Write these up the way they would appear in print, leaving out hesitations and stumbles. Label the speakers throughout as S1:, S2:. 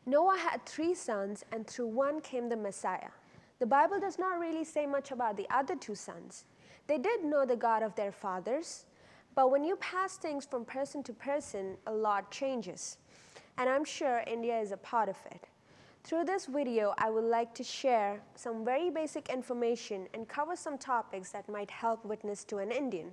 S1: Noah had 3 sons, and through one came the Messiah. The Bible does not really say much about the other 2 sons. They did know the God of their fathers, but when you pass things from person to person, a lot changes. And I'm sure India is a part of it. Through this video, I would like to share some very basic information and cover some topics that might help witness to an Indian.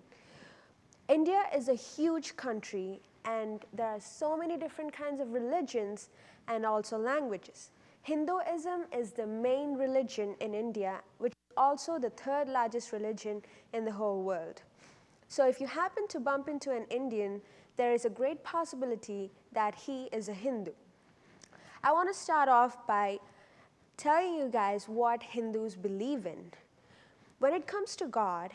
S1: India is a huge country, and there are so many different kinds of religions and also languages. Hinduism is the main religion in India, which is also the 3rd largest religion in the whole world. So if you happen to bump into an Indian, there is a great possibility that he is a Hindu. I want to start off by telling you guys what Hindus believe in. When it comes to God,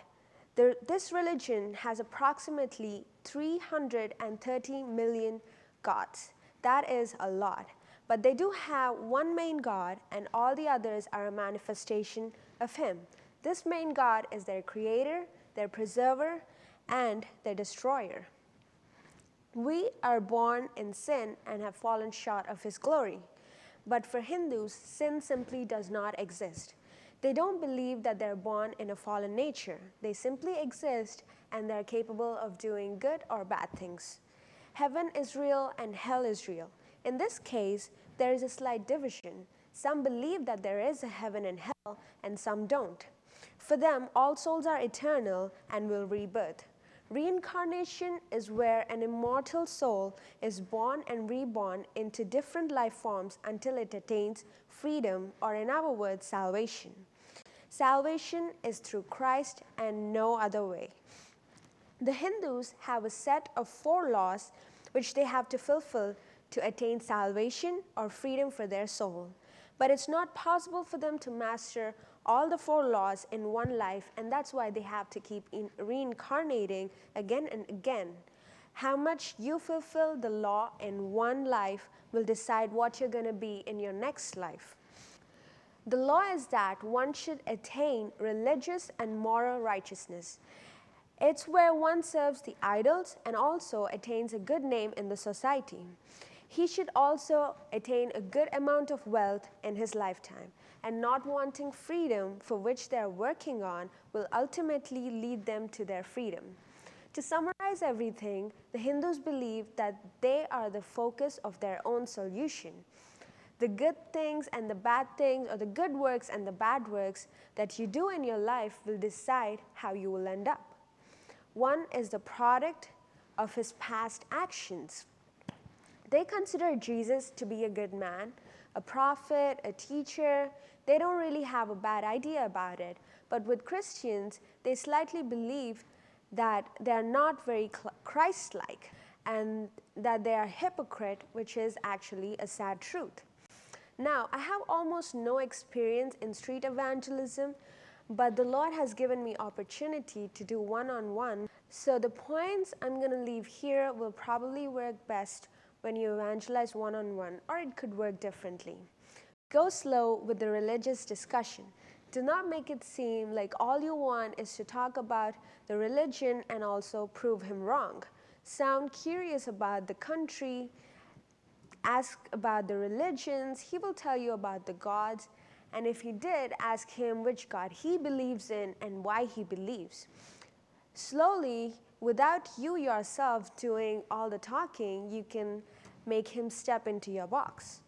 S1: this religion has approximately 330 million gods. That is a lot. But they do have one main God, and all the others are a manifestation of Him. This main God is their creator, their preserver, and their destroyer. We are born in sin and have fallen short of His glory. But for Hindus, sin simply does not exist. They don't believe that they're born in a fallen nature. They simply exist, and they're capable of doing good or bad things. Heaven is real and hell is real. In this case, there is a slight division. Some believe that there is a heaven and hell, and some don't. For them, all souls are eternal and will rebirth. Reincarnation is where an immortal soul is born and reborn into different life forms until it attains freedom, or in other words, salvation. Salvation is through Christ and no other way. The Hindus have a set of 4 laws which they have to fulfill to attain salvation or freedom for their soul. But it's not possible for them to master all the 4 laws in one life, and that's why they have to keep reincarnating again and again. How much you fulfill the law in one life will decide what you're going to be in your next life. The law is that one should attain religious and moral righteousness. It's where one serves the idols and also attains a good name in the society. He should also attain a good amount of wealth in his lifetime, and not wanting freedom for which they are working on will ultimately lead them to their freedom. To summarize everything, the Hindus believe that they are the focus of their own solution. The good things and the bad things, or the good works and the bad works that you do in your life will decide how you will end up. One is the product of his past actions. They consider Jesus to be a good man, a prophet, a teacher. They don't really have a bad idea about it. But with Christians, they slightly believe that they are not very Christ-like and that they are hypocrite, which is actually a sad truth. Now, I have almost no experience in street evangelism, but the Lord has given me opportunity to do one-on-one. So the points I'm going to leave here will probably work best when you evangelize one-on-one, or it could work differently. Go slow with the religious discussion. Do not make it seem like all you want is to talk about the religion and also prove him wrong. Sound curious about the country, ask about the religions, he will tell you about the gods, and if he did, ask him which God he believes in and why he believes. Slowly, without you yourself doing all the talking, you can make him step into your box.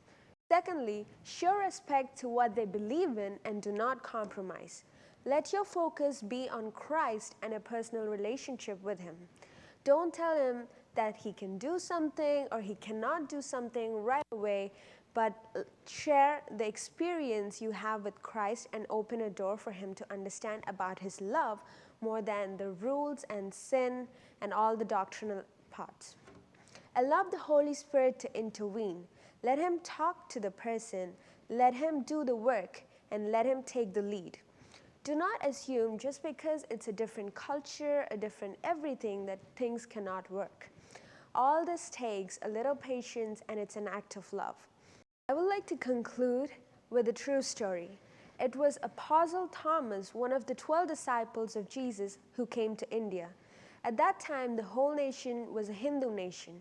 S1: Secondly, show respect to what they believe in and do not compromise. Let your focus be on Christ and a personal relationship with Him. Don't tell him that he can do something or he cannot do something right away, but share the experience you have with Christ and open a door for him to understand about His love more than the rules and sin and all the doctrinal parts. Allow the Holy Spirit to intervene. Let Him talk to the person, let Him do the work, and let Him take the lead. Do not assume just because it's a different culture, a different everything, that things cannot work. All this takes a little patience, and it's an act of love. I would like to conclude with a true story. It was Apostle Thomas, one of the 12 disciples of Jesus, who came to India. At that time, the whole nation was a Hindu nation.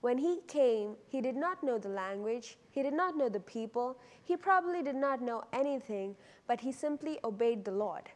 S1: When he came, he did not know the language, he did not know the people, he probably did not know anything, but he simply obeyed the Lord.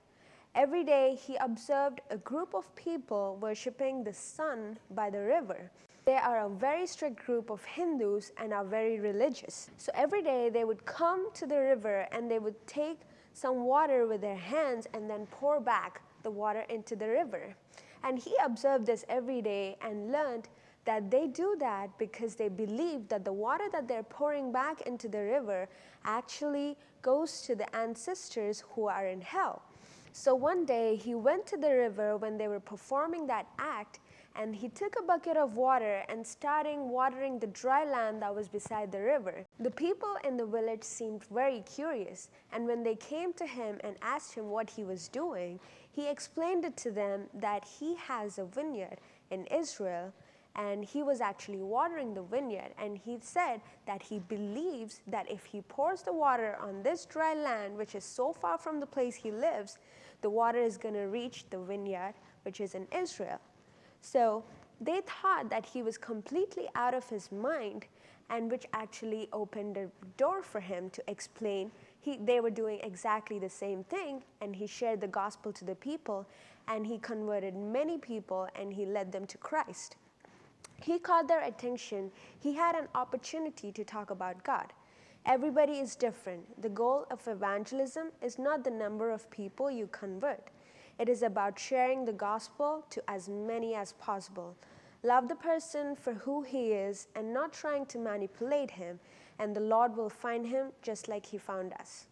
S1: Every day he observed a group of people worshipping the sun by the river. They are a very strict group of Hindus and are very religious. So every day they would come to the river and they would take some water with their hands and then pour back the water into the river. And he observed this every day and learned that they do that because they believe that the water that they're pouring back into the river actually goes to the ancestors who are in hell. So one day he went to the river when they were performing that act, and he took a bucket of water and started watering the dry land that was beside the river. The people in the village seemed very curious, and when they came to him and asked him what he was doing, he explained it to them that he has a vineyard in Israel, and he was actually watering the vineyard, and he said that he believes that if he pours the water on this dry land, which is so far from the place he lives, the water is going to reach the vineyard, which is in Israel. So they thought that he was completely out of his mind, and which actually opened a door for him to explain. They were doing exactly the same thing, and he shared the gospel to the people, and he converted many people, and he led them to Christ. He caught their attention. He had an opportunity to talk about God. Everybody is different. The goal of evangelism is not the number of people you convert. It is about sharing the gospel to as many as possible. Love the person for who he is and not trying to manipulate him, and the Lord will find him just like he found us.